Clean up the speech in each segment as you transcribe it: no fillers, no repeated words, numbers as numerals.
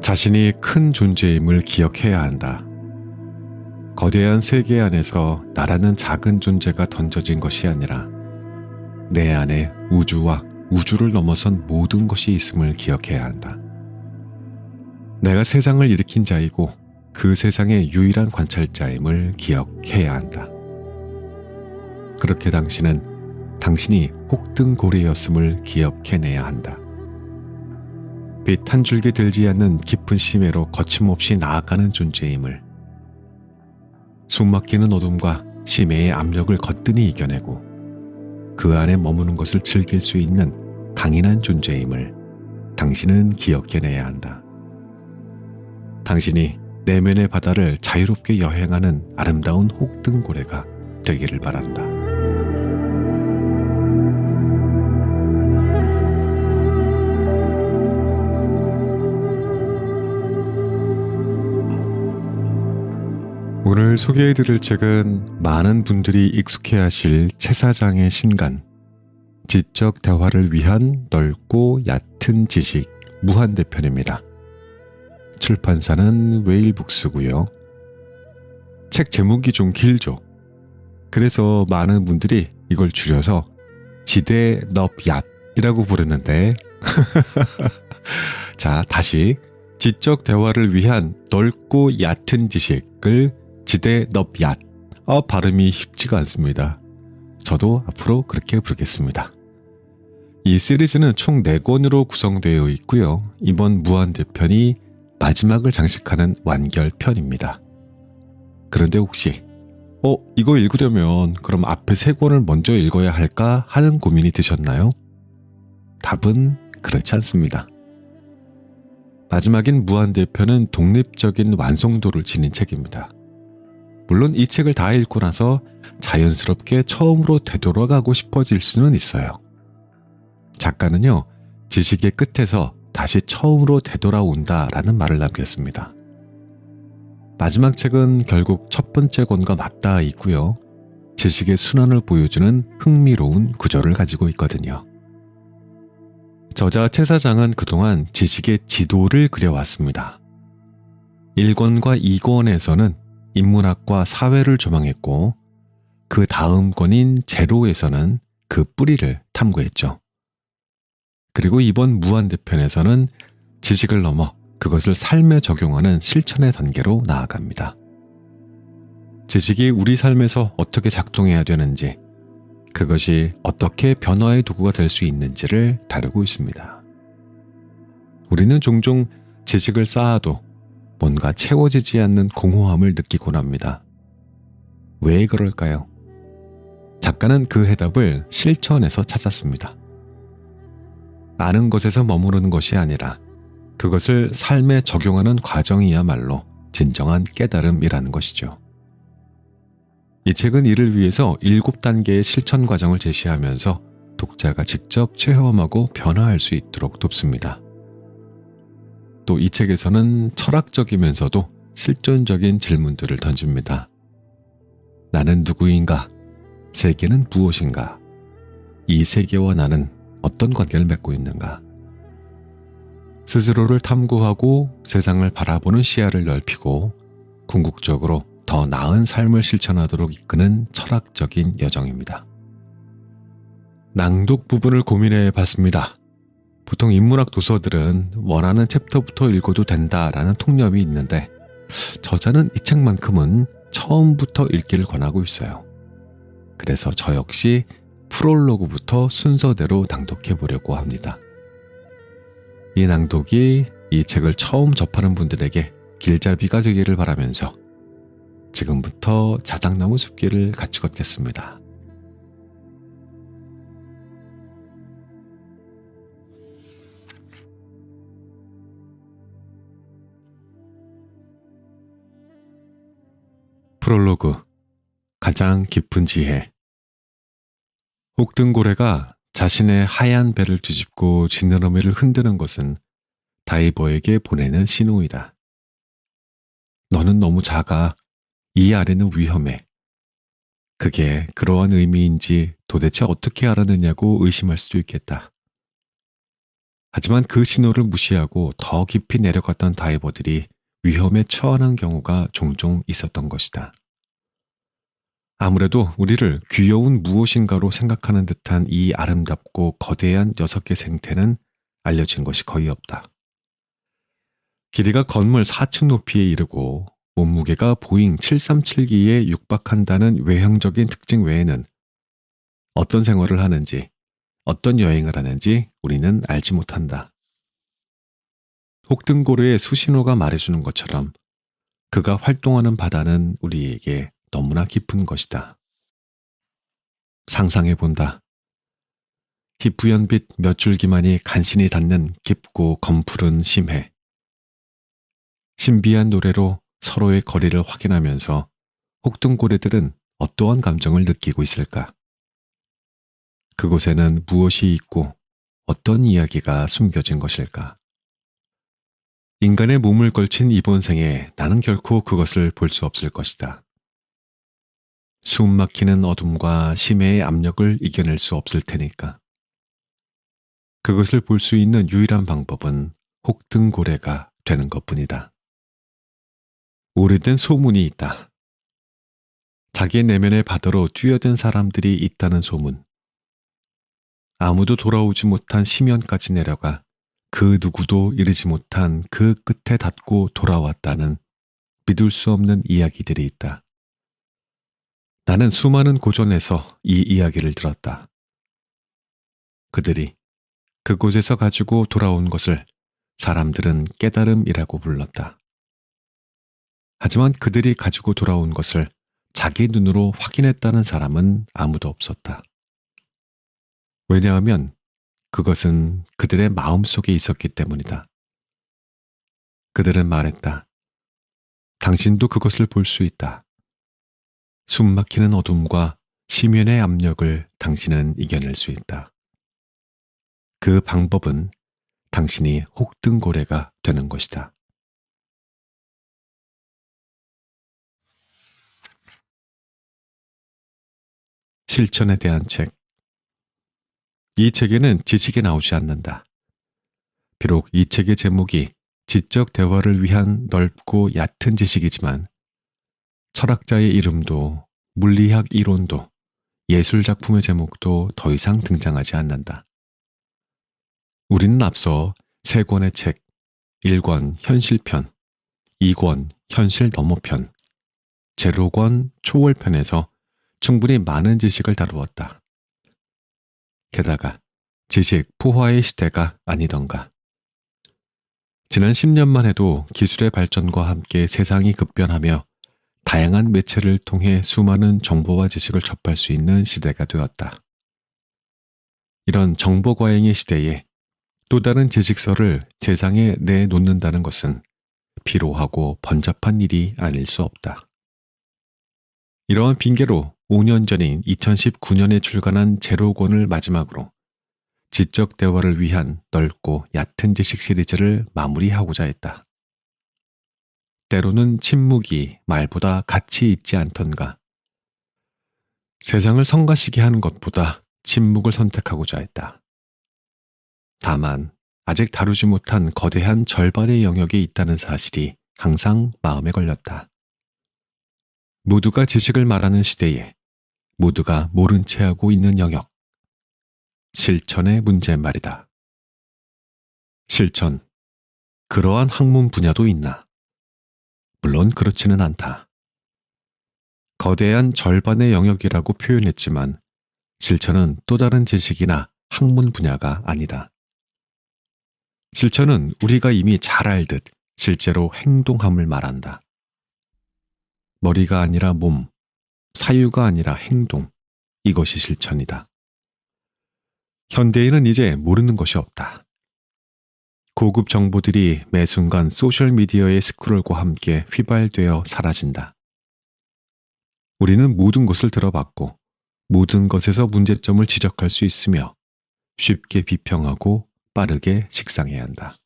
자신이 큰 존재임을 기억해야 한다. 거대한 세계 안에서 나라는 작은 존재가 던져진 것이 아니라 내 안에 우주와 우주를 넘어선 모든 것이 있음을 기억해야 한다. 내가 세상을 일으킨 자이고 그 세상의 유일한 관찰자임을 기억해야 한다. 그렇게 당신은 당신이 혹등고래였음을 기억해내야 한다. 빛 한 줄기 들지 않는 깊은 심해로 거침없이 나아가는 존재임을, 숨막히는 어둠과 심해의 압력을 거뜬히 이겨내고 그 안에 머무는 것을 즐길 수 있는 강인한 존재임을 당신은 기억해내야 한다. 당신이 내면의 바다를 자유롭게 여행하는 아름다운 혹등고래가 되기를 바란다. 오늘 소개해드릴 책은 많은 분들이 익숙해하실 채사장의 신간, 지적 대화를 위한 넓고 얕은 지식 무한대편입니다. 출판사는 웨일북스고요. 책 제목이 좀 길죠. 그래서 많은 분들이 이걸 줄여서 지대넙얏이라고 부르는데 자, 다시 지적 대화를 위한 넓고 얕은 지식을 지대넙얏. 발음이 쉽지가 않습니다. 저도 앞으로 그렇게 부르겠습니다. 이 시리즈는 총 4권으로 구성되어 있고요. 이번 무한대편이 마지막을 장식하는 완결편입니다. 그런데 혹시 이거 읽으려면 그럼 앞에 3권을 먼저 읽어야 할까 하는 고민이 드셨나요? 답은 그렇지 않습니다. 마지막인 무한대편은 독립적인 완성도를 지닌 책입니다. 물론 이 책을 다 읽고 나서 자연스럽게 처음으로 되돌아가고 싶어질 수는 있어요. 작가는요, 지식의 끝에서 다시 처음으로 되돌아온다라는 말을 남겼습니다. 마지막 책은 결국 첫 번째 권과 맞닿아 있고요. 지식의 순환을 보여주는 흥미로운 구조를 가지고 있거든요. 저자 채사장은 그동안 지식의 지도를 그려왔습니다. 1권과 2권에서는 인문학과 사회를 조망했고 그 다음 권인 제로에서는 그 뿌리를 탐구했죠. 그리고 이번 무한대편에서는 지식을 넘어 그것을 삶에 적용하는 실천의 단계로 나아갑니다. 지식이 우리 삶에서 어떻게 작동해야 되는지, 그것이 어떻게 변화의 도구가 될 수 있는지를 다루고 있습니다. 우리는 종종 지식을 쌓아도 뭔가 채워지지 않는 공허함을 느끼곤 합니다. 왜 그럴까요? 작가는 그 해답을 실천에서 찾았습니다. 아는 것에서 머무르는 것이 아니라 그것을 삶에 적용하는 과정이야말로 진정한 깨달음이라는 것이죠. 이 책은 이를 위해서 7단계의 실천 과정을 제시하면서 독자가 직접 체험하고 변화할 수 있도록 돕습니다. 또 이 책에서는 철학적이면서도 실존적인 질문들을 던집니다. 나는 누구인가? 세계는 무엇인가? 이 세계와 나는 어떤 관계를 맺고 있는가? 스스로를 탐구하고 세상을 바라보는 시야를 넓히고 궁극적으로 더 나은 삶을 실천하도록 이끄는 철학적인 여정입니다. 낭독 부분을 고민해 봤습니다. 보통 인문학 도서들은 원하는 챕터부터 읽어도 된다라는 통념이 있는데 저자는 이 책만큼은 처음부터 읽기를 권하고 있어요. 그래서 저 역시 프롤로그부터 순서대로 낭독해 보려고 합니다. 이 낭독이 이 책을 처음 접하는 분들에게 길잡이가 되기를 바라면서 지금부터 자작나무 숲길을 같이 걷겠습니다. 프롤로그, 가장 깊은 지혜. 혹등고래가 자신의 하얀 배를 뒤집고 지느러미를 흔드는 것은 다이버에게 보내는 신호이다. 너는 너무 작아. 이 아래는 위험해. 그게 그러한 의미인지 도대체 어떻게 알았느냐고 의심할 수도 있겠다. 하지만 그 신호를 무시하고 더 깊이 내려갔던 다이버들이 위험에 처하는 경우가 종종 있었던 것이다. 아무래도 우리를 귀여운 무엇인가로 생각하는 듯한 이 아름답고 거대한 6개 생태는 알려진 것이 거의 없다. 길이가 건물 4층 높이에 이르고 몸무게가 보잉 737기에 육박한다는 외형적인 특징 외에는 어떤 생활을 하는지, 어떤 여행을 하는지 우리는 알지 못한다. 혹등고래의 수신호가 말해주는 것처럼 그가 활동하는 바다는 우리에게 너무나 깊은 것이다. 상상해본다. 희뿌연빛 몇 줄기만이 간신히 닿는 깊고 검푸른 심해. 신비한 노래로 서로의 거리를 확인하면서 혹등고래들은 어떠한 감정을 느끼고 있을까? 그곳에는 무엇이 있고 어떤 이야기가 숨겨진 것일까? 인간의 몸을 걸친 이번 생에 나는 결코 그것을 볼 수 없을 것이다. 숨 막히는 어둠과 심해의 압력을 이겨낼 수 없을 테니까. 그것을 볼 수 있는 유일한 방법은 혹등고래가 되는 것뿐이다. 오래된 소문이 있다. 자기 내면의 바다로 뛰어든 사람들이 있다는 소문. 아무도 돌아오지 못한 심연까지 내려가 그 누구도 이르지 못한 그 끝에 닿고 돌아왔다는 믿을 수 없는 이야기들이 있다. 나는 수많은 고전에서 이 이야기를 들었다. 그들이 그곳에서 가지고 돌아온 것을 사람들은 깨달음이라고 불렀다. 하지만 그들이 가지고 돌아온 것을 자기 눈으로 확인했다는 사람은 아무도 없었다. 왜냐하면 그것은 그들의 마음속에 있었기 때문이다. 그들은 말했다. 당신도 그것을 볼 수 있다. 숨막히는 어둠과 심연의 압력을 당신은 이겨낼 수 있다. 그 방법은 당신이 혹등고래가 되는 것이다. 실천에 대한 책. 이 책에는 지식이 나오지 않는다. 비록 이 책의 제목이 지적 대화를 위한 넓고 얕은 지식이지만 철학자의 이름도 물리학 이론도 예술 작품의 제목도 더 이상 등장하지 않는다. 우리는 앞서 3권의 책, 1권 현실편, 2권 현실 너머편, 제로권 초월편에서 충분히 많은 지식을 다루었다. 게다가 지식 포화의 시대가 아니던가. 지난 10년만 해도 기술의 발전과 함께 세상이 급변하며 다양한 매체를 통해 수많은 정보와 지식을 접할 수 있는 시대가 되었다. 이런 정보 과잉의 시대에 또 다른 지식서를 세상에 내놓는다는 것은 피로하고 번잡한 일이 아닐 수 없다. 이러한 핑계로 5년 전인 2019년에 출간한 제로권을 마지막으로 지적 대화를 위한 넓고 얕은 지식 시리즈를 마무리하고자 했다. 때로는 침묵이 말보다 가치 있지 않던가. 세상을 성가시게 하는 것보다 침묵을 선택하고자 했다. 다만 아직 다루지 못한 거대한 절반의 영역에 있다는 사실이 항상 마음에 걸렸다. 모두가 지식을 말하는 시대에 모두가 모른 채 하고 있는 영역. 실천의 문제 말이다. 실천. 그러한 학문 분야도 있나? 물론 그렇지는 않다. 거대한 절반의 영역이라고 표현했지만 실천은 또 다른 지식이나 학문 분야가 아니다. 실천은 우리가 이미 잘 알듯 실제로 행동함을 말한다. 머리가 아니라 몸, 사유가 아니라 행동, 이것이 실천이다. 현대인은 이제 모르는 것이 없다. 고급 정보들이 매 순간 소셜미디어의 스크롤과 함께 휘발되어 사라진다. 우리는 모든 것을 들어봤고 모든 것에서 문제점을 지적할 수 있으며 쉽게 비평하고 빠르게 식상해야 한다.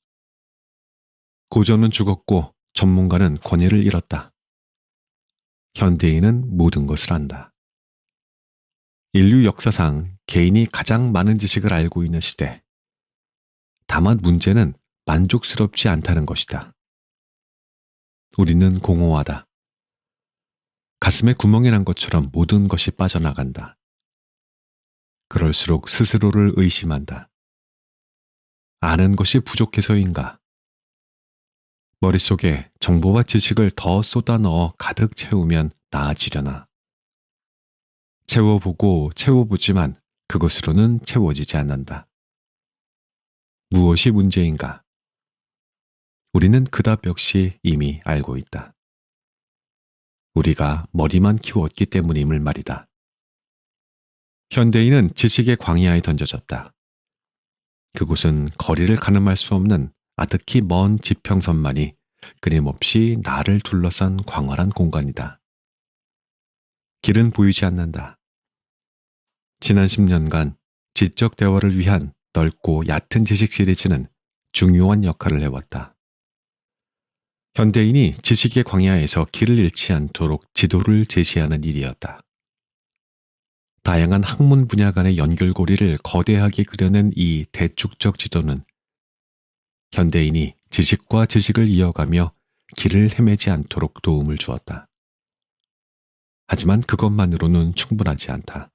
고전은 죽었고 전문가는 권위를 잃었다. 현대인은 모든 것을 안다. 인류 역사상 개인이 가장 많은 지식을 알고 있는 시대. 다만 문제는 만족스럽지 않다는 것이다. 우리는 공허하다. 가슴에 구멍이 난 것처럼 모든 것이 빠져나간다. 그럴수록 스스로를 의심한다. 아는 것이 부족해서인가? 머릿속에 정보와 지식을 더 쏟아 넣어 가득 채우면 나아지려나? 채워보고 채워보지만 그것으로는 채워지지 않는다. 무엇이 문제인가? 우리는 그 답 역시 이미 알고 있다. 우리가 머리만 키웠기 때문임을 말이다. 현대인은 지식의 광야에 던져졌다. 그곳은 거리를 가늠할 수 없는 아득히 먼 지평선만이 끊임없이 나를 둘러싼 광활한 공간이다. 길은 보이지 않는다. 지난 10년간 지적 대화를 위한 넓고 얕은 지식 시리즈는 중요한 역할을 해왔다. 현대인이 지식의 광야에서 길을 잃지 않도록 지도를 제시하는 일이었다. 다양한 학문 분야 간의 연결고리를 거대하게 그려낸 이 대축적 지도는 현대인이 지식과 지식을 이어가며 길을 헤매지 않도록 도움을 주었다. 하지만 그것만으로는 충분하지 않다.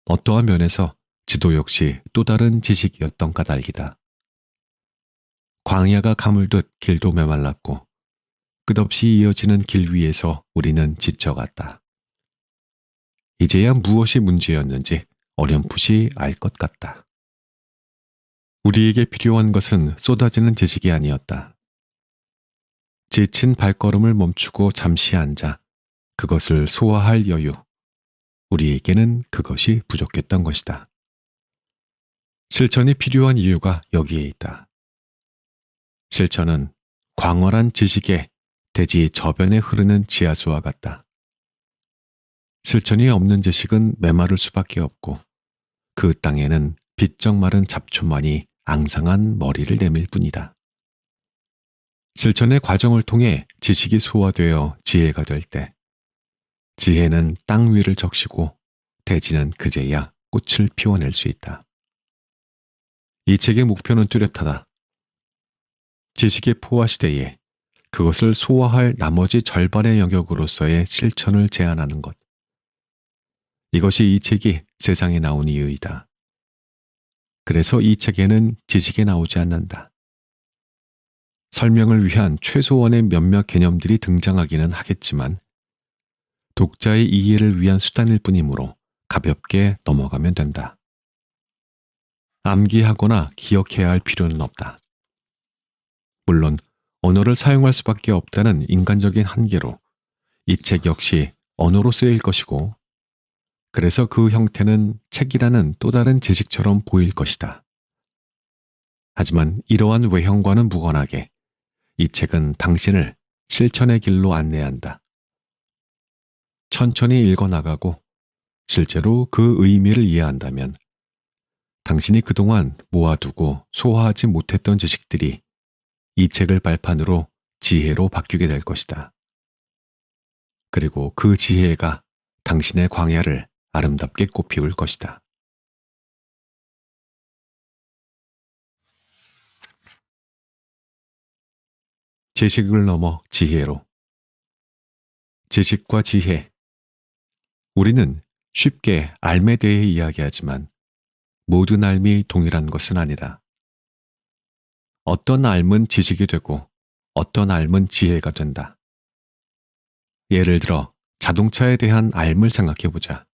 어떠한 면에서 지도 역시 또 다른 지식이었던 까닭이다. 광야가 가물듯 길도 메말랐고 끝없이 이어지는 길 위에서 우리는 지쳐갔다. 이제야 무엇이 문제였는지 어렴풋이 알 것 같다. 우리에게 필요한 것은 쏟아지는 지식이 아니었다. 지친 발걸음을 멈추고 잠시 앉아 그것을 소화할 여유. 우리에게는 그것이 부족했던 것이다. 실천이 필요한 이유가 여기에 있다. 실천은 광활한 지식의 대지 저변에 흐르는 지하수와 같다. 실천이 없는 지식은 메마를 수밖에 없고 그 땅에는 비쩍 마른 잡초만이 앙상한 머리를 내밀 뿐이다. 실천의 과정을 통해 지식이 소화되어 지혜가 될 때 지혜는 땅 위를 적시고 대지는 그제야 꽃을 피워낼 수 있다. 이 책의 목표는 뚜렷하다. 지식의 포화 시대에 그것을 소화할 나머지 절반의 영역으로서의 실천을 제안하는 것. 이것이 이 책이 세상에 나온 이유이다. 그래서 이 책에는 지식이 나오지 않는다. 설명을 위한 최소한의 몇몇 개념들이 등장하기는 하겠지만 독자의 이해를 위한 수단일 뿐이므로 가볍게 넘어가면 된다. 암기하거나 기억해야 할 필요는 없다. 물론 언어를 사용할 수밖에 없다는 인간적인 한계로 이 책 역시 언어로 쓰일 것이고 그래서 그 형태는 책이라는 또 다른 지식처럼 보일 것이다. 하지만 이러한 외형과는 무관하게 이 책은 당신을 실천의 길로 안내한다. 천천히 읽어나가고 실제로 그 의미를 이해한다면 당신이 그동안 모아두고 소화하지 못했던 지식들이 이 책을 발판으로 지혜로 바뀌게 될 것이다. 그리고 그 지혜가 당신의 광야를 아름답게 꽃피울 것이다. 지식을 넘어 지혜로. 지식과 지혜. 우리는 쉽게 알에 대해 이야기하지만 모든 알이 동일한 것은 아니다. 어떤 알은 지식이 되고 어떤 알은 지혜가 된다. 예를 들어 자동차에 대한 알을 생각해보자.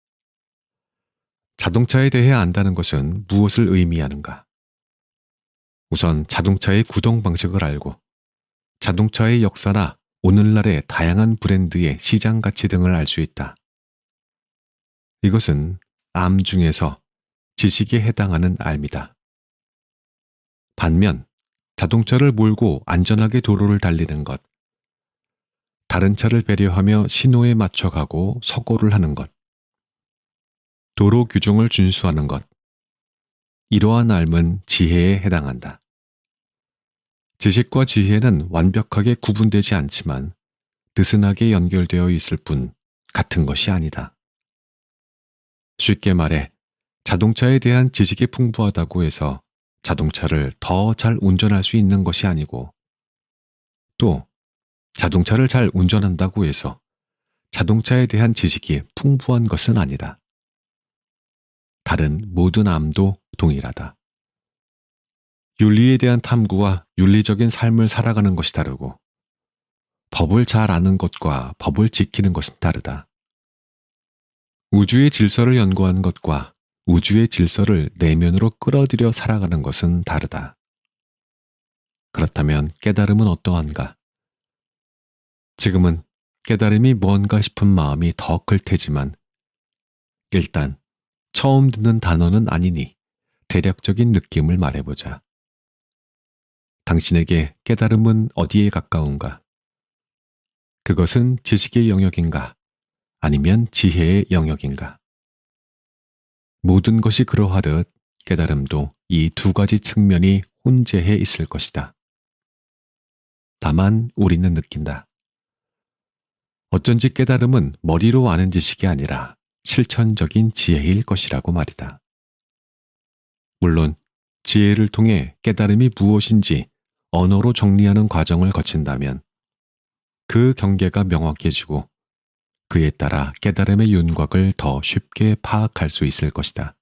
자동차에 대해 안다는 것은 무엇을 의미하는가? 우선 자동차의 구동 방식을 알고 자동차의 역사나 오늘날의 다양한 브랜드의 시장 가치 등을 알 수 있다. 이것은 암 중에서 지식에 해당하는 알미다. 반면 자동차를 몰고 안전하게 도로를 달리는 것, 다른 차를 배려하며 신호에 맞춰 가고 서고를 하는 것, 도로 규정을 준수하는 것, 이러한 알은 지혜에 해당한다. 지식과 지혜는 완벽하게 구분되지 않지만 느슨하게 연결되어 있을 뿐 같은 것이 아니다. 쉽게 말해 자동차에 대한 지식이 풍부하다고 해서 자동차를 더 잘 운전할 수 있는 것이 아니고 또 자동차를 잘 운전한다고 해서 자동차에 대한 지식이 풍부한 것은 아니다. 다른 모든 암도 동일하다. 윤리에 대한 탐구와 윤리적인 삶을 살아가는 것이 다르고 법을 잘 아는 것과 법을 지키는 것은 다르다. 우주의 질서를 연구하는 것과 우주의 질서를 내면으로 끌어들여 살아가는 것은 다르다. 그렇다면 깨달음은 어떠한가? 지금은 깨달음이 뭔가 싶은 마음이 더 클 테지만 일단 처음 듣는 단어는 아니니 대략적인 느낌을 말해보자. 당신에게 깨달음은 어디에 가까운가? 그것은 지식의 영역인가? 아니면 지혜의 영역인가? 모든 것이 그러하듯 깨달음도 이 두 가지 측면이 혼재해 있을 것이다. 다만 우리는 느낀다. 어쩐지 깨달음은 머리로 아는 지식이 아니라 실천적인 지혜일 것이라고 말이다. 물론 지혜를 통해 깨달음이 무엇인지 언어로 정리하는 과정을 거친다면 그 경계가 명확해지고 그에 따라 깨달음의 윤곽을 더 쉽게 파악할 수 있을 것이다.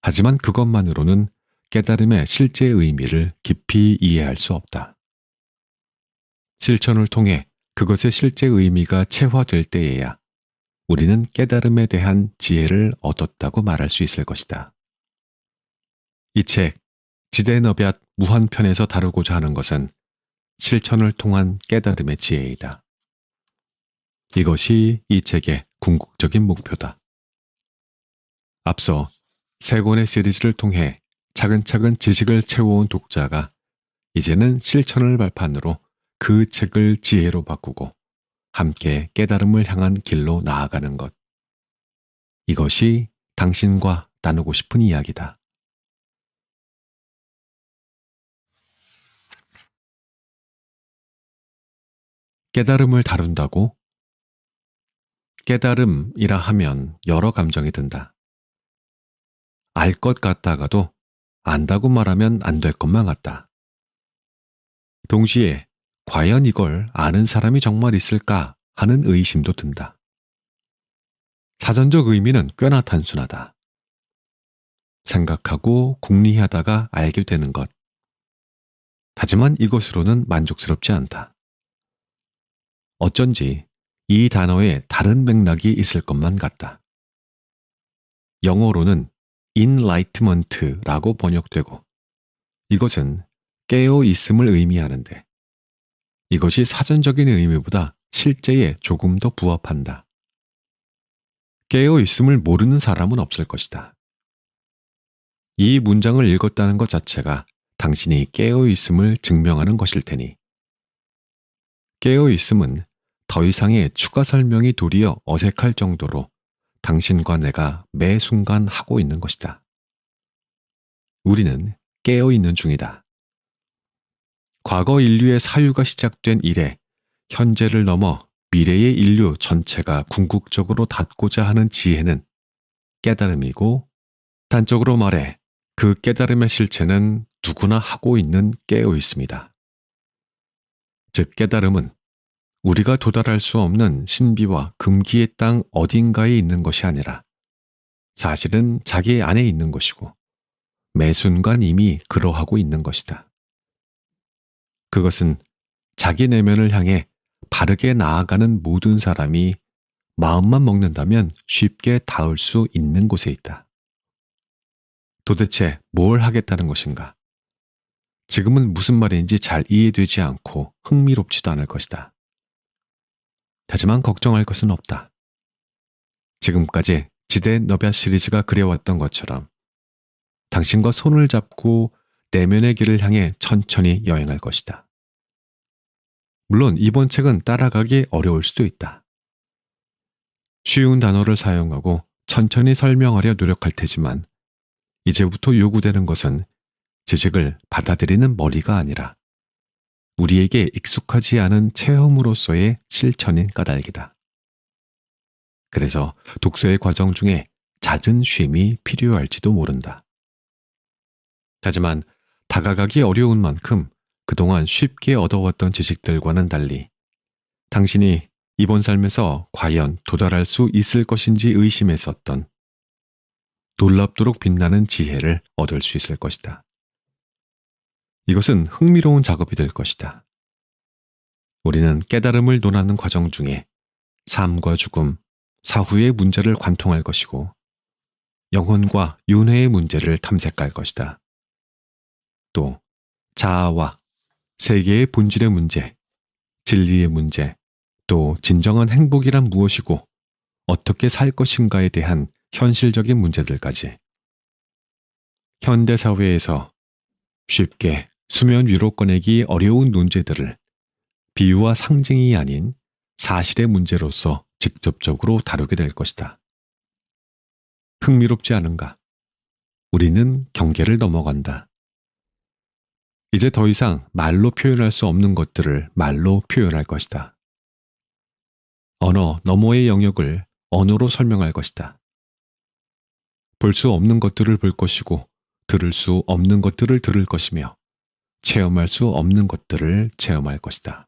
하지만 그것만으로는 깨달음의 실제 의미를 깊이 이해할 수 없다. 실천을 통해 그것의 실제 의미가 체화될 때에야 우리는 깨달음에 대한 지혜를 얻었다고 말할 수 있을 것이다. 이 책, 지대너돛 무한편에서 다루고자 하는 것은 실천을 통한 깨달음의 지혜이다. 이것이 이 책의 궁극적인 목표다. 앞서 세 권의 시리즈를 통해 차근차근 지식을 채워온 독자가 이제는 실천을 발판으로 그 책을 지혜로 바꾸고 함께 깨달음을 향한 길로 나아가는 것. 이것이 당신과 나누고 싶은 이야기다. 깨달음을 다룬다고? 깨달음이라 하면 여러 감정이 든다. 알 것 같다가도 안다고 말하면 안 될 것만 같다. 동시에 과연 이걸 아는 사람이 정말 있을까 하는 의심도 든다. 사전적 의미는 꽤나 단순하다. 생각하고 궁리하다가 알게 되는 것. 하지만 이것으로는 만족스럽지 않다. 어쩐지 이 단어에 다른 맥락이 있을 것만 같다. 영어로는 enlightenment라고 번역되고 이것은 깨어 있음을 의미하는데 이것이 사전적인 의미보다 실제에 조금 더 부합한다. 깨어 있음을 모르는 사람은 없을 것이다. 이 문장을 읽었다는 것 자체가 당신이 깨어 있음을 증명하는 것일 테니 깨어 있음은 더 이상의 추가 설명이 도리어 어색할 정도로 당신과 내가 매 순간 하고 있는 것이다. 우리는 깨어 있는 중이다. 과거 인류의 사유가 시작된 이래 현재를 넘어 미래의 인류 전체가 궁극적으로 닿고자 하는 지혜는 깨달음이고 단적으로 말해 그 깨달음의 실체는 누구나 하고 있는 깨어 있습니다. 즉 깨달음은 우리가 도달할 수 없는 신비와 금기의 땅 어딘가에 있는 것이 아니라 사실은 자기 안에 있는 것이고 매 순간 이미 그러하고 있는 것이다. 그것은 자기 내면을 향해 바르게 나아가는 모든 사람이 마음만 먹는다면 쉽게 닿을 수 있는 곳에 있다. 도대체 뭘 하겠다는 것인가? 지금은 무슨 말인지 잘 이해되지 않고 흥미롭지도 않을 것이다. 하지만 걱정할 것은 없다. 지금까지 지대너돛 시리즈가 그려왔던 것처럼 당신과 손을 잡고 내면의 길을 향해 천천히 여행할 것이다. 물론 이번 책은 따라가기 어려울 수도 있다. 쉬운 단어를 사용하고 천천히 설명하려 노력할 테지만 이제부터 요구되는 것은 지식을 받아들이는 머리가 아니라 우리에게 익숙하지 않은 체험으로서의 실천인 까닭이다. 그래서 독서의 과정 중에 잦은 쉼이 필요할지도 모른다. 하지만 다가가기 어려운 만큼 그동안 쉽게 얻어왔던 지식들과는 달리 당신이 이번 삶에서 과연 도달할 수 있을 것인지 의심했었던 놀랍도록 빛나는 지혜를 얻을 수 있을 것이다. 이것은 흥미로운 작업이 될 것이다. 우리는 깨달음을 논하는 과정 중에 삶과 죽음, 사후의 문제를 관통할 것이고 영혼과 윤회의 문제를 탐색할 것이다. 또 자아와 세계의 본질의 문제, 진리의 문제, 또 진정한 행복이란 무엇이고 어떻게 살 것인가에 대한 현실적인 문제들까지 현대 사회에서 쉽게 수면 위로 꺼내기 어려운 논제들을 비유와 상징이 아닌 사실의 문제로서 직접적으로 다루게 될 것이다. 흥미롭지 않은가? 우리는 경계를 넘어간다. 이제 더 이상 말로 표현할 수 없는 것들을 말로 표현할 것이다. 언어 너머의 영역을 언어로 설명할 것이다. 볼 수 없는 것들을 볼 것이고 들을 수 없는 것들을 들을 것이며 체험할 수 없는 것들을 체험할 것이다.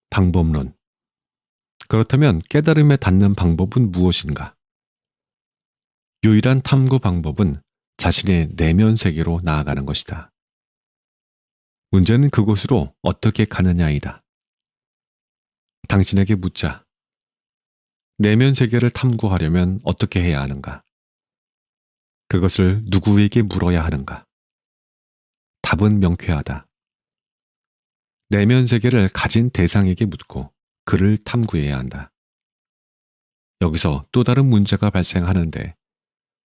방법론. 그렇다면 깨달음에 닿는 방법은 무엇인가? 유일한 탐구 방법은 자신의 내면 세계로 나아가는 것이다. 문제는 그곳으로 어떻게 가느냐이다. 당신에게 묻자. 내면 세계를 탐구하려면 어떻게 해야 하는가? 그것을 누구에게 물어야 하는가? 답은 명쾌하다. 내면 세계를 가진 대상에게 묻고 그를 탐구해야 한다. 여기서 또 다른 문제가 발생하는데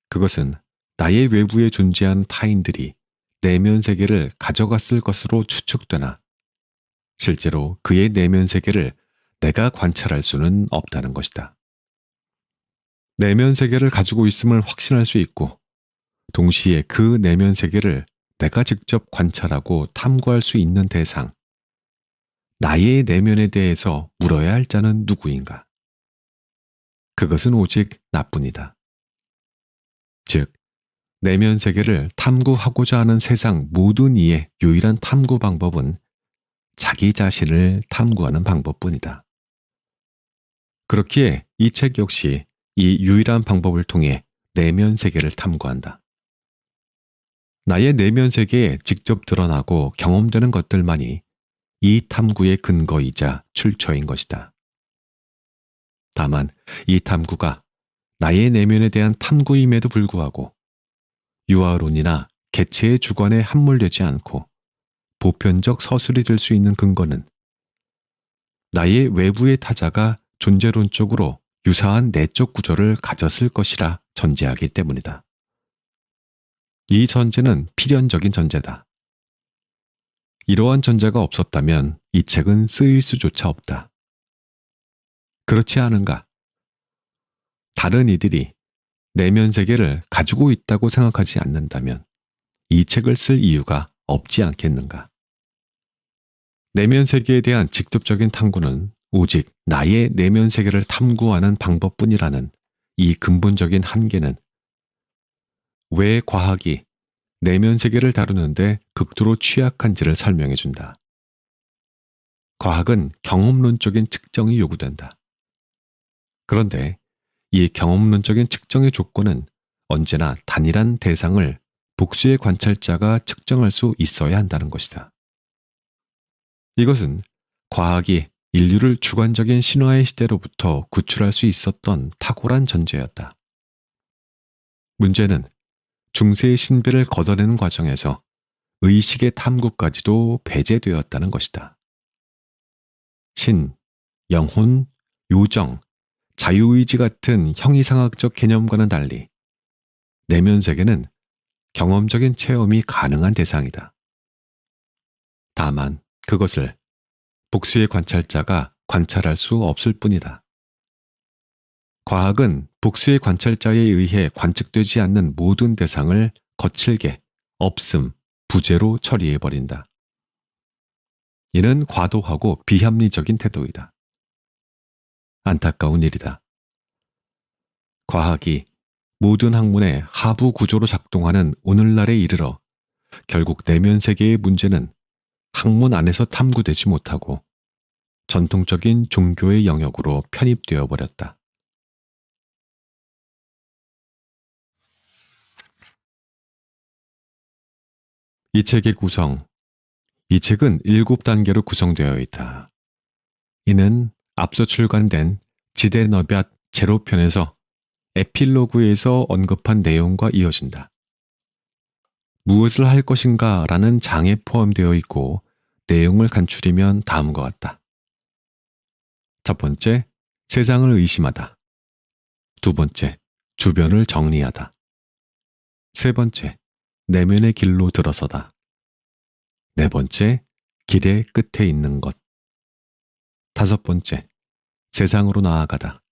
그것은 나의 외부에 존재한 타인들이 내면 세계를 가져갔을 것으로 추측되나 실제로 그의 내면 세계를 내가 관찰할 수는 없다는 것이다. 내면 세계를 가지고 있음을 확신할 수 있고 동시에 그 내면 세계를 내가 직접 관찰하고 탐구할 수 있는 대상, 나의 내면에 대해서 물어야 할 자는 누구인가? 그것은 오직 나뿐이다. 즉, 내면 세계를 탐구하고자 하는 세상 모든 이의 유일한 탐구 방법은 자기 자신을 탐구하는 방법뿐이다. 그렇기에 이 책 역시 이 유일한 방법을 통해 내면 세계를 탐구한다. 나의 내면 세계에 직접 드러나고 경험되는 것들만이 이 탐구의 근거이자 출처인 것이다. 다만 이 탐구가 나의 내면에 대한 탐구임에도 불구하고 유아론이나 개체의 주관에 함몰되지 않고 보편적 서술이 될 수 있는 근거는 나의 외부의 타자가 존재론적으로 유사한 내적 구조를 가졌을 것이라 전제하기 때문이다. 이 전제는 필연적인 전제다. 이러한 전제가 없었다면 이 책은 쓰일 수조차 없다. 그렇지 않은가? 다른 이들이 내면 세계를 가지고 있다고 생각하지 않는다면 이 책을 쓸 이유가 없지 않겠는가? 내면 세계에 대한 직접적인 탐구는 오직 나의 내면 세계를 탐구하는 방법뿐이라는 이 근본적인 한계는 왜 과학이 내면 세계를 다루는데 극도로 취약한지를 설명해 준다. 과학은 경험론적인 측정이 요구된다. 그런데 이 경험론적인 측정의 조건은 언제나 단일한 대상을 복수의 관찰자가 측정할 수 있어야 한다는 것이다. 이것은 과학이 인류를 주관적인 신화의 시대로부터 구출할 수 있었던 탁월한 전제였다. 문제는 중세의 신비를 걷어내는 과정에서 의식의 탐구까지도 배제되었다는 것이다. 신, 영혼, 요정, 자유의지 같은 형이상학적 개념과는 달리 내면 세계는 경험적인 체험이 가능한 대상이다. 다만 그것을 복수의 관찰자가 관찰할 수 없을 뿐이다. 과학은 복수의 관찰자에 의해 관측되지 않는 모든 대상을 거칠게 없음, 부재로 처리해버린다. 이는 과도하고 비합리적인 태도이다. 안타까운 일이다. 과학이 모든 학문의 하부 구조로 작동하는 오늘날에 이르러 결국 내면 세계의 문제는 학문 안에서 탐구되지 못하고 전통적인 종교의 영역으로 편입되어 버렸다. 이 책의 구성. 이 책은 7단계로 구성되어 있다. 이는 앞서 출간된 지대너뵏 제로편에서 에필로그에서 언급한 내용과 이어진다. 무엇을 할 것인가 라는 장에 포함되어 있고 내용을 간추리면 다음과 같다. 첫 번째, 세상을 의심하다. 두 번째, 주변을 정리하다. 세 번째, 내면의 길로 들어서다. 네 번째, 길의 끝에 있는 것. 다섯 번째, 세상으로 나아가다.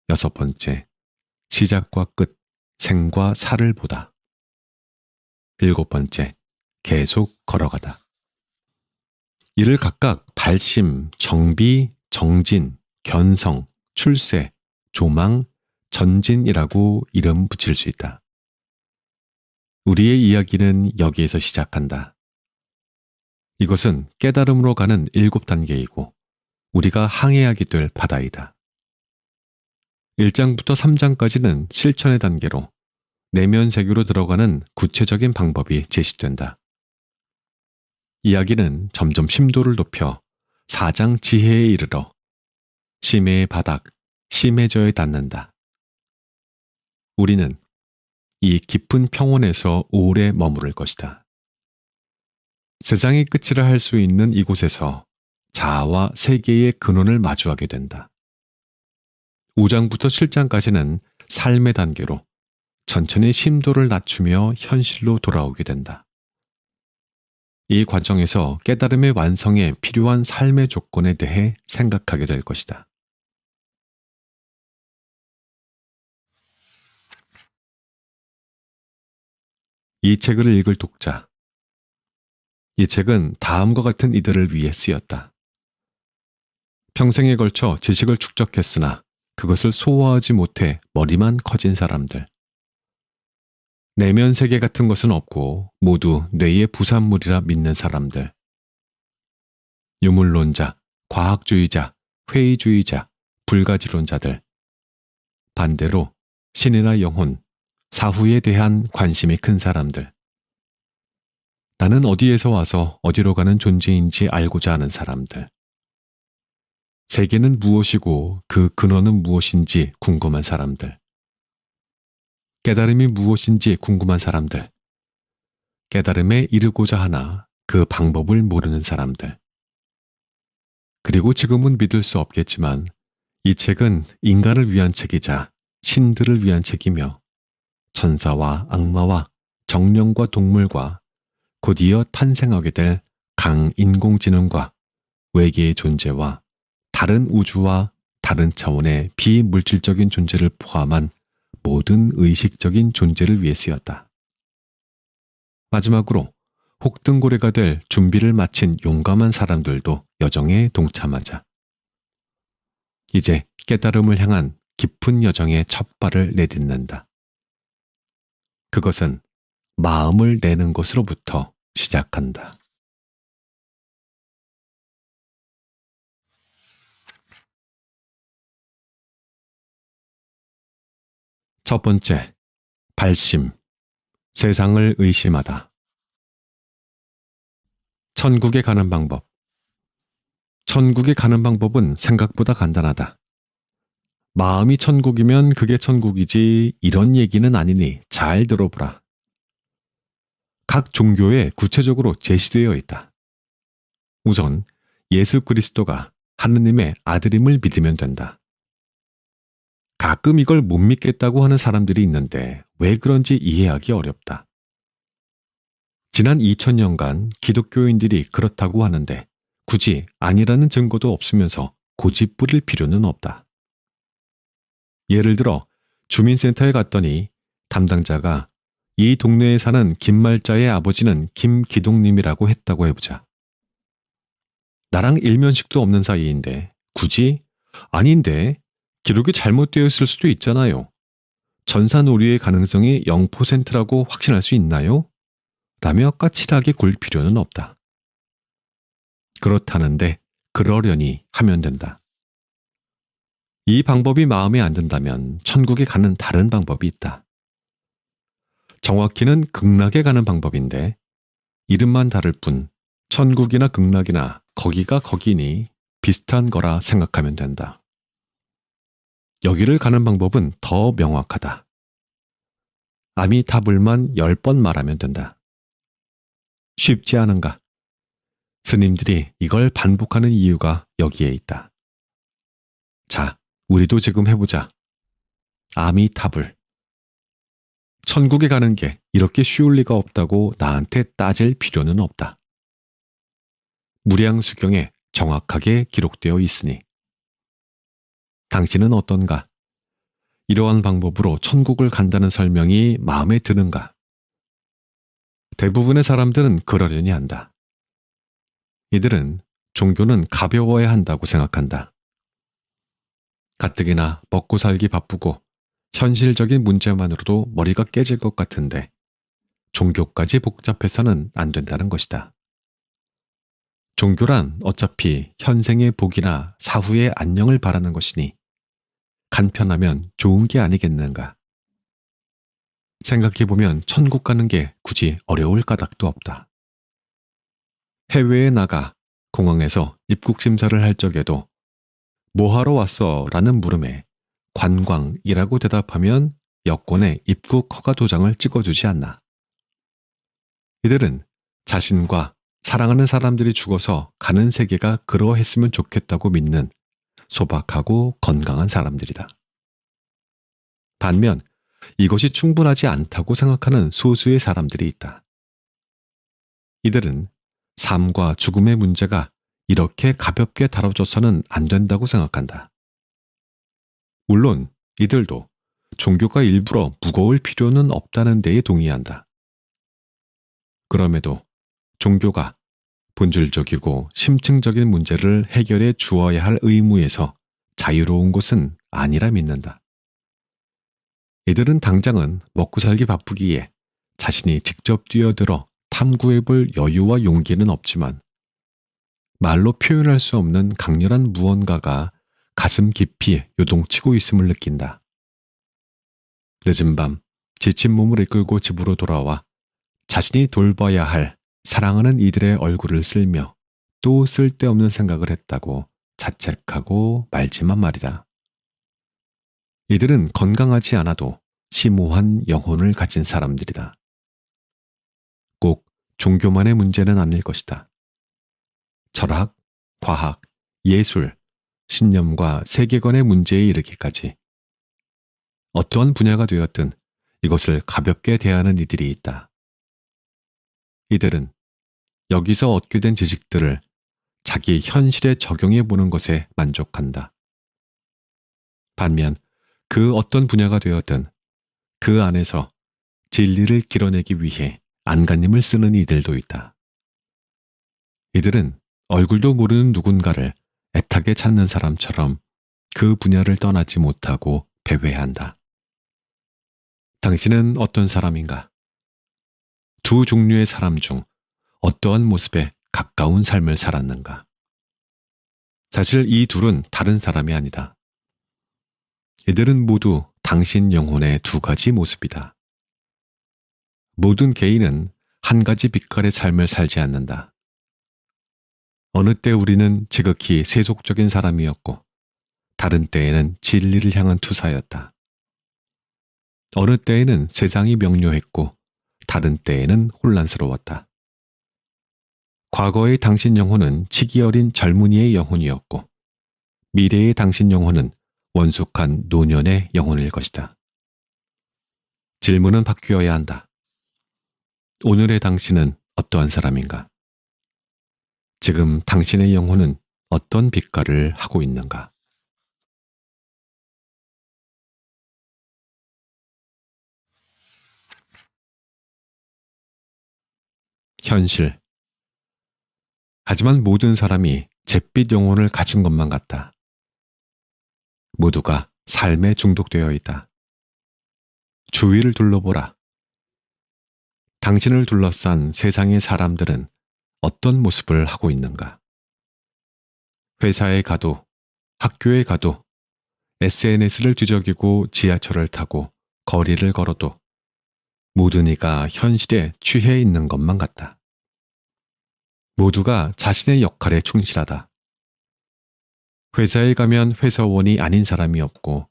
여섯 번째, 시작과 끝, 생과 사를 보다. 일곱 번째, 계속 걸어가다. 이를 각각 발심, 정비, 정진, 견성, 출세, 조망, 전진이라고 이름 붙일 수 있다. 우리의 이야기는 여기에서 시작한다. 이것은 깨달음으로 가는 7단계이고 우리가 항해하게 될 바다이다. 1장부터 3장까지는 실천의 단계로 내면 세계로 들어가는 구체적인 방법이 제시된다. 이야기는 점점 심도를 높여 4장 지혜에 이르러 심해의 바닥, 심해저에 닿는다. 우리는 이 깊은 평원에서 오래 머무를 것이다. 세상의 끝이라 할 수 있는 이곳에서 자아와 세계의 근원을 마주하게 된다. 5장부터 7장까지는 삶의 단계로 천천히 심도를 낮추며 현실로 돌아오게 된다. 이 과정에서 깨달음의 완성에 필요한 삶의 조건에 대해 생각하게 될 것이다. 이 책을 읽을 독자. 이 책은 다음과 같은 이들을 위해 쓰였다. 평생에 걸쳐 지식을 축적했으나 그것을 소화하지 못해 머리만 커진 사람들. 내면 세계 같은 것은 없고 모두 뇌의 부산물이라 믿는 사람들. 유물론자, 과학주의자, 회의주의자, 불가지론자들. 반대로 신이나 영혼, 사후에 대한 관심이 큰 사람들. 나는 어디에서 와서 어디로 가는 존재인지 알고자 하는 사람들. 세계는 무엇이고 그 근원은 무엇인지 궁금한 사람들. 깨달음이 무엇인지 궁금한 사람들. 깨달음에 이르고자 하나 그 방법을 모르는 사람들. 그리고 지금은 믿을 수 없겠지만 이 책은 인간을 위한 책이자 신들을 위한 책이며 천사와 악마와 정령과 동물과 곧이어 탄생하게 될 강인공지능과 외계의 존재와 다른 우주와 다른 차원의 비물질적인 존재를 포함한 모든 의식적인 존재를 위해 쓰였다. 마지막으로 혹등고래가 될 준비를 마친 용감한 사람들도 여정에 동참하자. 이제 깨달음을 향한 깊은 여정의 첫 발을 내딛는다. 그것은 마음을 내는 것으로부터 시작한다. 첫 번째, 발심, 세상을 의심하다. 천국에 가는 방법. 천국에 가는 방법은 생각보다 간단하다. 마음이 천국이면 그게 천국이지 이런 얘기는 아니니 잘 들어보라. 각 종교에 구체적으로 제시되어 있다. 우선 예수 그리스도가 하느님의 아들임을 믿으면 된다. 가끔 이걸 못 믿겠다고 하는 사람들이 있는데 왜 그런지 이해하기 어렵다. 지난 2000년간 기독교인들이 그렇다고 하는데 굳이 아니라는 증거도 없으면서 고집 부릴 필요는 없다. 예를 들어 주민센터에 갔더니 담당자가 이 동네에 사는 김말자의 아버지는 김기동님이라고 했다고 해보자. 나랑 일면식도 없는 사이인데 굳이 아닌데 기록이 잘못되어 있을 수도 있잖아요. 전산오류의 가능성이 0%라고 확신할 수 있나요? 라며 까칠하게 굴 필요는 없다. 그렇다는데 그러려니 하면 된다. 이 방법이 마음에 안 든다면 천국에 가는 다른 방법이 있다. 정확히는 극락에 가는 방법인데 이름만 다를 뿐 천국이나 극락이나 거기가 거기니 비슷한 거라 생각하면 된다. 여기를 가는 방법은 더 명확하다. 아미타불만 10번 말하면 된다. 쉽지 않은가? 스님들이 이걸 반복하는 이유가 여기에 있다. 자, 우리도 지금 해보자. 아미타불. 천국에 가는 게 이렇게 쉬울 리가 없다고 나한테 따질 필요는 없다. 무량수경에 정확하게 기록되어 있으니. 당신은 어떤가? 이러한 방법으로 천국을 간다는 설명이 마음에 드는가? 대부분의 사람들은 그러려니 한다. 이들은 종교는 가벼워야 한다고 생각한다. 가뜩이나 먹고 살기 바쁘고 현실적인 문제만으로도 머리가 깨질 것 같은데 종교까지 복잡해서는 안 된다는 것이다. 종교란 어차피 현생의 복이나 사후의 안녕을 바라는 것이니 간편하면 좋은 게 아니겠는가. 생각해보면 천국 가는 게 굳이 어려울 까닭도 없다. 해외에 나가 공항에서 입국 심사를 할 적에도 뭐하러 왔어? 라는 물음에 관광이라고 대답하면 여권에 입국 허가 도장을 찍어주지 않나. 이들은 자신과 사랑하는 사람들이 죽어서 가는 세계가 그러했으면 좋겠다고 믿는 소박하고 건강한 사람들이다. 반면 이것이 충분하지 않다고 생각하는 소수의 사람들이 있다. 이들은 삶과 죽음의 문제가 이렇게 가볍게 다뤄져서는 안 된다고 생각한다. 물론 이들도 종교가 일부러 무거울 필요는 없다는 데에 동의한다. 그럼에도 종교가 본질적이고 심층적인 문제를 해결해 주어야 할 의무에서 자유로운 것은 아니라 믿는다. 이들은 당장은 먹고 살기 바쁘기에 자신이 직접 뛰어들어 탐구해볼 여유와 용기는 없지만 말로 표현할 수 없는 강렬한 무언가가 가슴 깊이 요동치고 있음을 느낀다. 늦은 밤 지친 몸을 이끌고 집으로 돌아와 자신이 돌봐야 할 사랑하는 이들의 얼굴을 쓸며 또 쓸데없는 생각을 했다고 자책하고 말지만 말이다. 이들은 건강하지 않아도 심오한 영혼을 가진 사람들이다. 꼭 종교만의 문제는 아닐 것이다. 철학, 과학, 예술, 신념과 세계관의 문제에 이르기까지 어떠한 분야가 되었든 이것을 가볍게 대하는 이들이 있다. 이들은 여기서 얻게 된 지식들을 자기 현실에 적용해 보는 것에 만족한다. 반면 그 어떤 분야가 되었든 그 안에서 진리를 길어내기 위해 안간힘을 쓰는 이들도 있다. 이들은 얼굴도 모르는 누군가를 애타게 찾는 사람처럼 그 분야를 떠나지 못하고 배회한다. 당신은 어떤 사람인가? 두 종류의 사람 중 어떠한 모습에 가까운 삶을 살았는가? 사실 이 둘은 다른 사람이 아니다. 이들은 모두 당신 영혼의 두 가지 모습이다. 모든 개인은 한 가지 빛깔의 삶을 살지 않는다. 어느 때 우리는 지극히 세속적인 사람이었고 다른 때에는 진리를 향한 투사였다. 어느 때에는 세상이 명료했고 다른 때에는 혼란스러웠다. 과거의 당신 영혼은 치기 어린 젊은이의 영혼이었고 미래의 당신 영혼은 원숙한 노년의 영혼일 것이다. 질문은 바뀌어야 한다. 오늘의 당신은 어떠한 사람인가? 지금 당신의 영혼은 어떤 빛깔을 하고 있는가? 현실. 하지만 모든 사람이 잿빛 영혼을 가진 것만 같다. 모두가 삶에 중독되어 있다. 주위를 둘러보라. 당신을 둘러싼 세상의 사람들은 어떤 모습을 하고 있는가? 회사에 가도, 학교에 가도, SNS를 뒤적이고 지하철을 타고 거리를 걸어도 모든 이가 현실에 취해 있는 것만 같다. 모두가 자신의 역할에 충실하다. 회사에 가면 회사원이 아닌 사람이 없고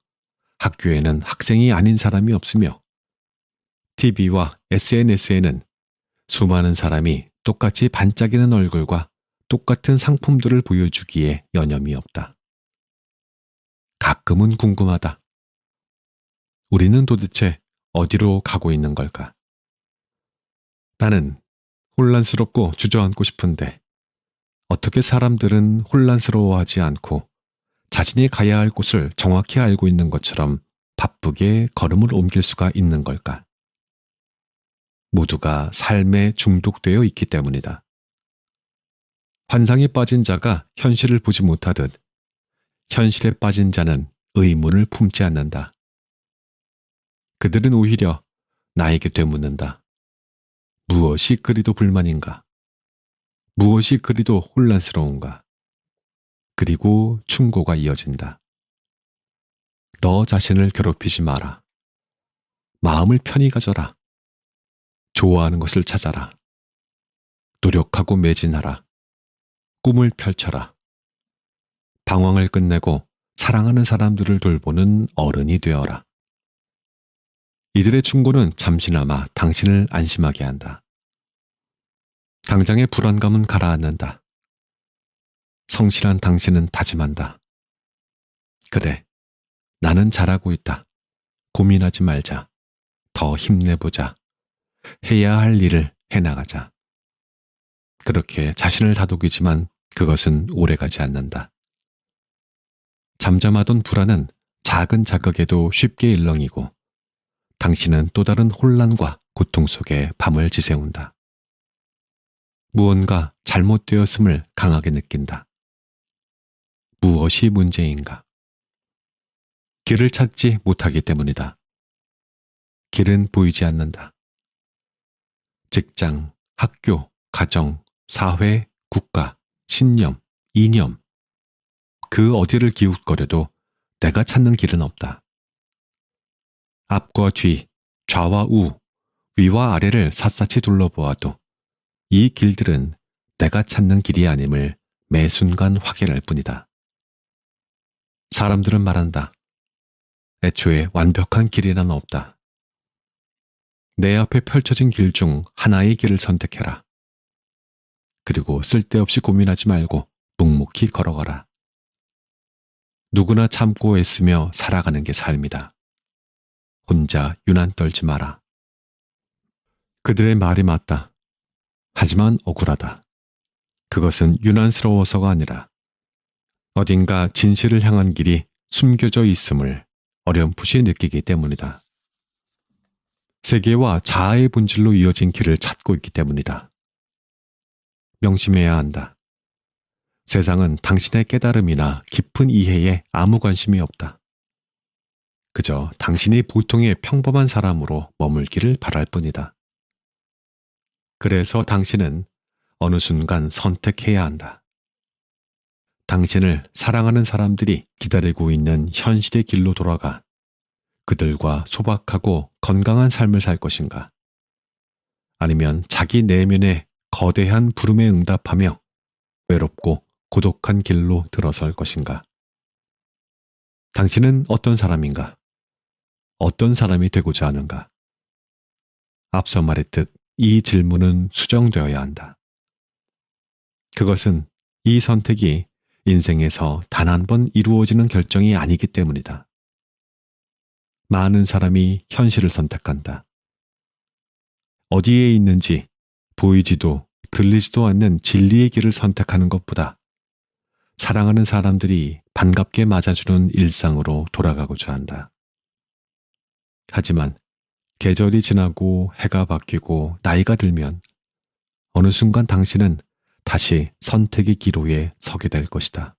학교에는 학생이 아닌 사람이 없으며 TV와 SNS에는 수많은 사람이 똑같이 반짝이는 얼굴과 똑같은 상품들을 보여주기에 여념이 없다. 가끔은 궁금하다. 우리는 도대체 어디로 가고 있는 걸까? 나는 혼란스럽고 주저앉고 싶은데 어떻게 사람들은 혼란스러워하지 않고 자신이 가야 할 곳을 정확히 알고 있는 것처럼 바쁘게 걸음을 옮길 수가 있는 걸까? 모두가 삶에 중독되어 있기 때문이다. 환상에 빠진 자가 현실을 보지 못하듯 현실에 빠진 자는 의문을 품지 않는다. 그들은 오히려 나에게 되묻는다. 무엇이 그리도 불만인가? 무엇이 그리도 혼란스러운가? 그리고 충고가 이어진다. 너 자신을 괴롭히지 마라. 마음을 편히 가져라. 좋아하는 것을 찾아라. 노력하고 매진하라. 꿈을 펼쳐라. 방황을 끝내고 사랑하는 사람들을 돌보는 어른이 되어라. 이들의 충고는 잠시나마 당신을 안심하게 한다. 당장의 불안감은 가라앉는다. 성실한 당신은 다짐한다. 그래, 나는 잘하고 있다. 고민하지 말자. 더 힘내보자. 해야 할 일을 해나가자. 그렇게 자신을 다독이지만 그것은 오래가지 않는다. 잠잠하던 불안은 작은 자극에도 쉽게 일렁이고 당신은 또 다른 혼란과 고통 속에 밤을 지새운다. 무언가 잘못되었음을 강하게 느낀다. 무엇이 문제인가? 길을 찾지 못하기 때문이다. 길은 보이지 않는다. 직장, 학교, 가정, 사회, 국가, 신념, 이념, 그 어디를 기웃거려도 내가 찾는 길은 없다. 앞과 뒤, 좌와 우, 위와 아래를 샅샅이 둘러보아도 이 길들은 내가 찾는 길이 아님을 매 순간 확인할 뿐이다. 사람들은 말한다. 애초에 완벽한 길이란 없다. 내 앞에 펼쳐진 길 중 하나의 길을 선택해라. 그리고 쓸데없이 고민하지 말고 묵묵히 걸어가라. 누구나 참고 애쓰며 살아가는 게 삶이다. 혼자 유난 떨지 마라. 그들의 말이 맞다. 하지만 억울하다. 그것은 유난스러워서가 아니라 어딘가 진실을 향한 길이 숨겨져 있음을 어렴풋이 느끼기 때문이다. 세계와 자아의 본질로 이어진 길을 찾고 있기 때문이다. 명심해야 한다. 세상은 당신의 깨달음이나 깊은 이해에 아무 관심이 없다. 그저 당신이 보통의 평범한 사람으로 머물기를 바랄 뿐이다. 그래서 당신은 어느 순간 선택해야 한다. 당신을 사랑하는 사람들이 기다리고 있는 현실의 길로 돌아가 그들과 소박하고 건강한 삶을 살 것인가? 아니면 자기 내면의 거대한 부름에 응답하며 외롭고 고독한 길로 들어설 것인가? 당신은 어떤 사람인가? 어떤 사람이 되고자 하는가? 앞서 말했듯 이 질문은 수정되어야 한다. 그것은 이 선택이 인생에서 단 한 번 이루어지는 결정이 아니기 때문이다. 많은 사람이 현실을 선택한다. 어디에 있는지 보이지도 들리지도 않는 진리의 길을 선택하는 것보다 사랑하는 사람들이 반갑게 맞아주는 일상으로 돌아가고자 한다. 하지만 계절이 지나고 해가 바뀌고 나이가 들면 어느 순간 당신은 다시 선택의 기로에 서게 될 것이다.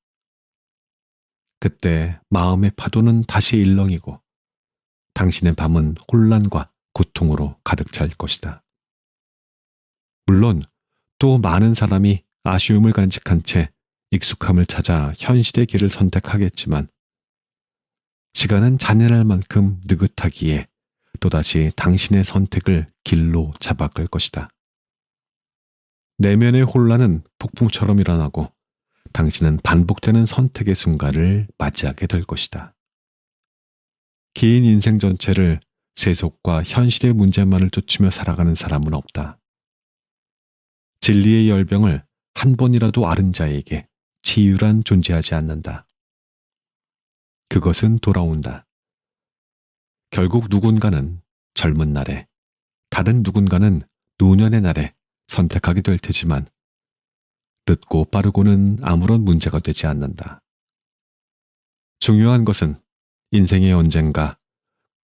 그때 마음의 파도는 다시 일렁이고 당신의 밤은 혼란과 고통으로 가득 찰 것이다. 물론 또 많은 사람이 아쉬움을 간직한 채 익숙함을 찾아 현실의 길을 선택하겠지만 시간은 잔인할 만큼 느긋하기에 또다시 당신의 선택을 길로 잡아갈 것이다. 내면의 혼란은 폭풍처럼 일어나고 당신은 반복되는 선택의 순간을 맞이하게 될 것이다. 긴 인생 전체를 세속과 현실의 문제만을 쫓으며 살아가는 사람은 없다. 진리의 열병을 한 번이라도 앓은 자에게 치유란 존재하지 않는다. 그것은 돌아온다. 결국 누군가는 젊은 날에, 다른 누군가는 노년의 날에 선택하게 될 테지만 늦고 빠르고는 아무런 문제가 되지 않는다. 중요한 것은 인생의 언젠가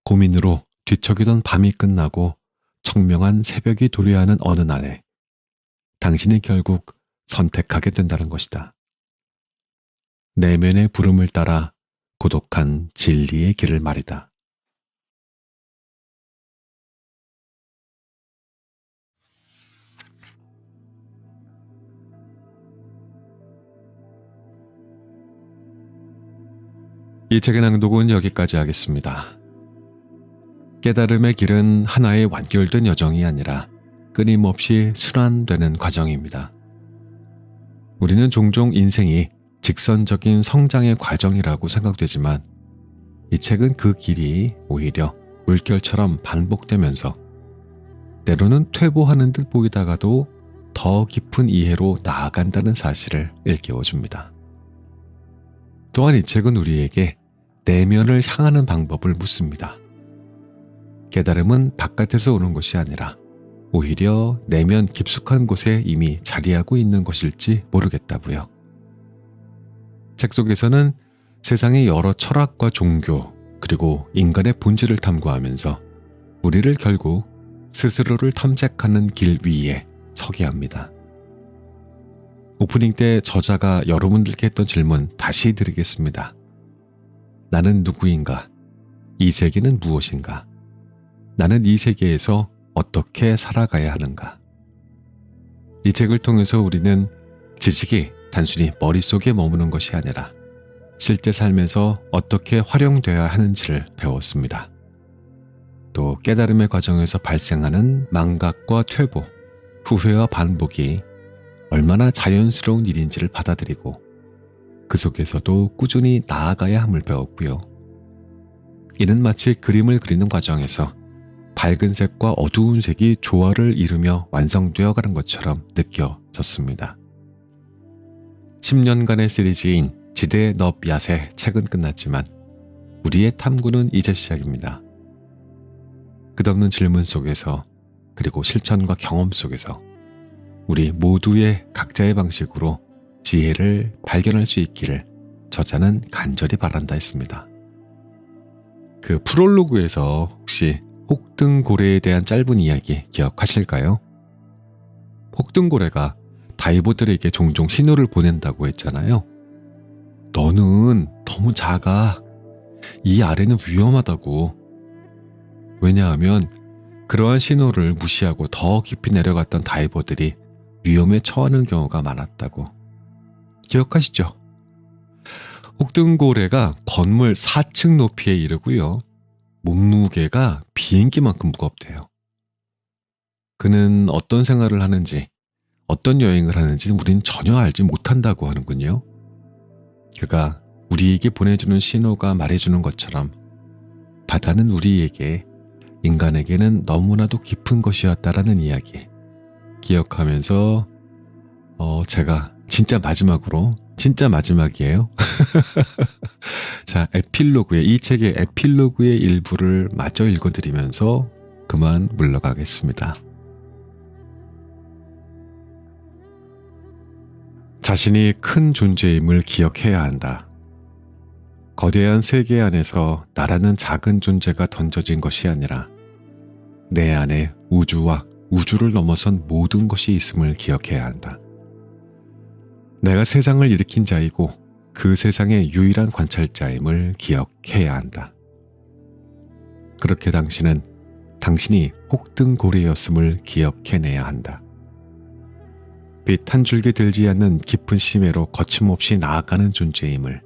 고민으로 뒤척이던 밤이 끝나고 청명한 새벽이 도래야 하는 어느 날에 당신이 결국 선택하게 된다는 것이다. 내면의 부름을 따라 고독한 진리의 길을 말이다. 이 책의 낭독은 여기까지 하겠습니다. 깨달음의 길은 하나의 완결된 여정이 아니라 끊임없이 순환되는 과정입니다. 우리는 종종 인생이 직선적인 성장의 과정이라고 생각되지만 이 책은 그 길이 오히려 물결처럼 반복되면서 때로는 퇴보하는 듯 보이다가도 더 깊은 이해로 나아간다는 사실을 일깨워줍니다. 또한 이 책은 우리에게 내면을 향하는 방법을 묻습니다. 깨달음은 바깥에서 오는 것이 아니라 오히려 내면 깊숙한 곳에 이미 자리하고 있는 것일지 모르겠다고요. 책 속에서는 세상의 여러 철학과 종교 그리고 인간의 본질을 탐구하면서 우리를 결국 스스로를 탐색하는 길 위에 서게 합니다. 오프닝 때 저자가 여러분들께 했던 질문 다시 드리겠습니다. 나는 누구인가? 이 세계는 무엇인가? 나는 이 세계에서 어떻게 살아가야 하는가? 이 책을 통해서 우리는 지식이 단순히 머릿속에 머무는 것이 아니라 실제 삶에서 어떻게 활용되어야 하는지를 배웠습니다. 또 깨달음의 과정에서 발생하는 망각과 퇴보, 후회와 반복이 얼마나 자연스러운 일인지를 받아들이고 그 속에서도 꾸준히 나아가야 함을 배웠고요. 이는 마치 그림을 그리는 과정에서 밝은 색과 어두운 색이 조화를 이루며 완성되어 가는 것처럼 느껴졌습니다. 10년간의 시리즈인 지대 넙 얏의 책은 끝났지만 우리의 탐구는 이제 시작입니다. 끝없는 질문 속에서 그리고 실천과 경험 속에서 우리 모두의 각자의 방식으로 지혜를 발견할 수 있기를 저자는 간절히 바란다 했습니다. 그 프롤로그에서 혹시 혹등고래에 대한 짧은 이야기 기억하실까요? 혹등고래가 다이버들에게 종종 신호를 보낸다고 했잖아요. 너는 너무 작아. 이 아래는 위험하다고. 왜냐하면 그러한 신호를 무시하고 더 깊이 내려갔던 다이버들이 위험에 처하는 경우가 많았다고. 기억하시죠? 혹등고래가 건물 4층 높이에 이르고요. 몸무게가 비행기만큼 무겁대요. 그는 어떤 생활을 하는지, 어떤 여행을 하는지 우린 전혀 알지 못한다고 하는군요. 그가 우리에게 보내주는 신호가 말해주는 것처럼 바다는 우리에게, 인간에게는 너무나도 깊은 것이었다라는 이야기 기억하면서 제가 진짜 마지막이에요. 자, 이 책의 에필로그의 일부를 마저 읽어드리면서 그만 물러가겠습니다. 자신이 큰 존재임을 기억해야 한다. 거대한 세계 안에서 나라는 작은 존재가 던져진 것이 아니라 내 안에 우주와 우주를 넘어선 모든 것이 있음을 기억해야 한다. 내가 세상을 일으킨 자이고 그 세상의 유일한 관찰자임을 기억해야 한다. 그렇게 당신은 당신이 혹등고래였음을 기억해내야 한다. 빛 한 줄기 들지 않는 깊은 심해로 거침없이 나아가는 존재임을,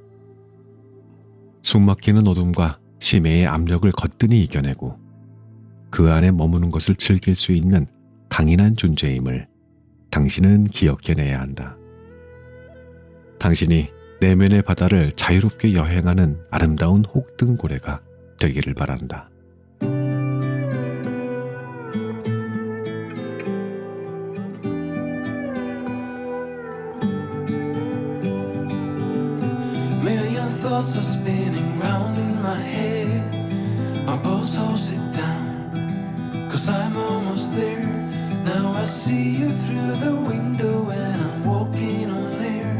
숨막히는 어둠과 심해의 압력을 거뜬히 이겨내고 그 안에 머무는 것을 즐길 수 있는 강인한 존재임을 당신은 기억해내야 한다. 당신이 내면의 바다를 자유롭게 여행하는 아름다운 혹등고래가 되기를 바란다. Million thoughts are spinning round in my head. My boss holds it down, 'cause I'm almost there. Now I see you through the window and I'm walking on air.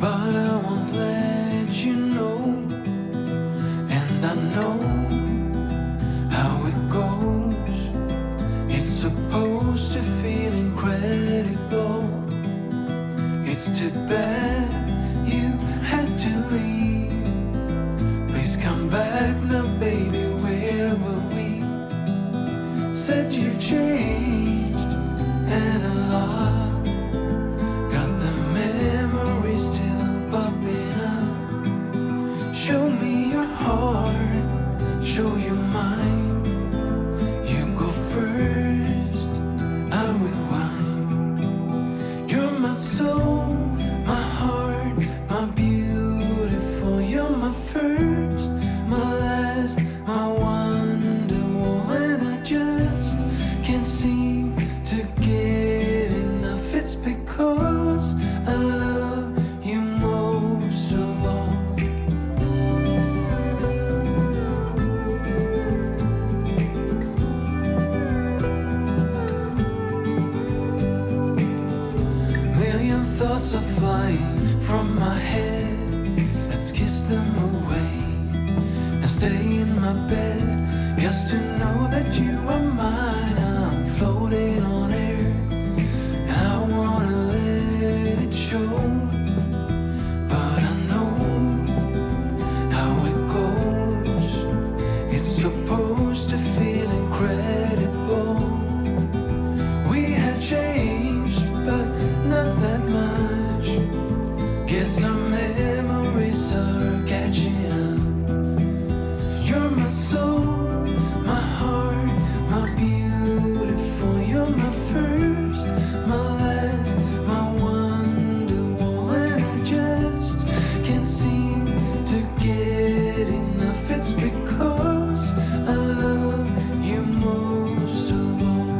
But I won't let you know, and I know how it goes. It's supposed to feel incredible. It's too bad you had to leave. Please come back now, baby, where were we? Said you changed and a lot. Got the memories still popping up. Show me your heart, show you mine. You go first, I will whine. You're my soul, my heart, my beautiful. You're my first, my last, my wonderwall. And I just can't seem to get enough. It's because I love you most of all. Million thoughts are flying from my head. Let's kiss them away and stay in my bed. Just to know that you are mine. I'm floating on air, and I wanna let it show. But I know how it goes. It's supposed to feel incredible. We have changed, but not that much. Guess our memories are catching up. You're my soul, my heart, my beautiful. You're my first, my last, my wonderwall. And I just can't seem to get enough. It's because I love you most of all.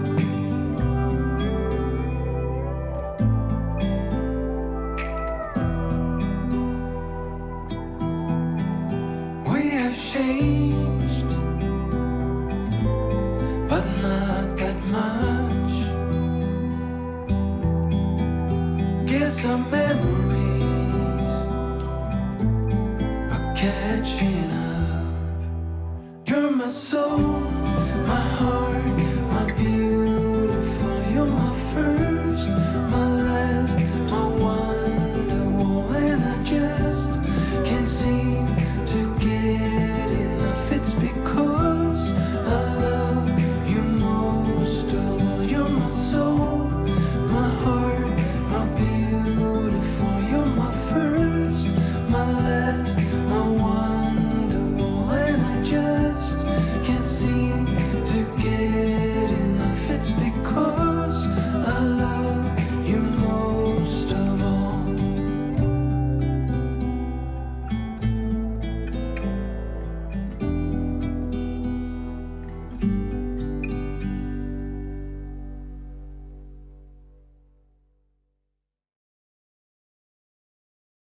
We have changed, but not that much. Guess our memories are catching up. You're my soul, my heart.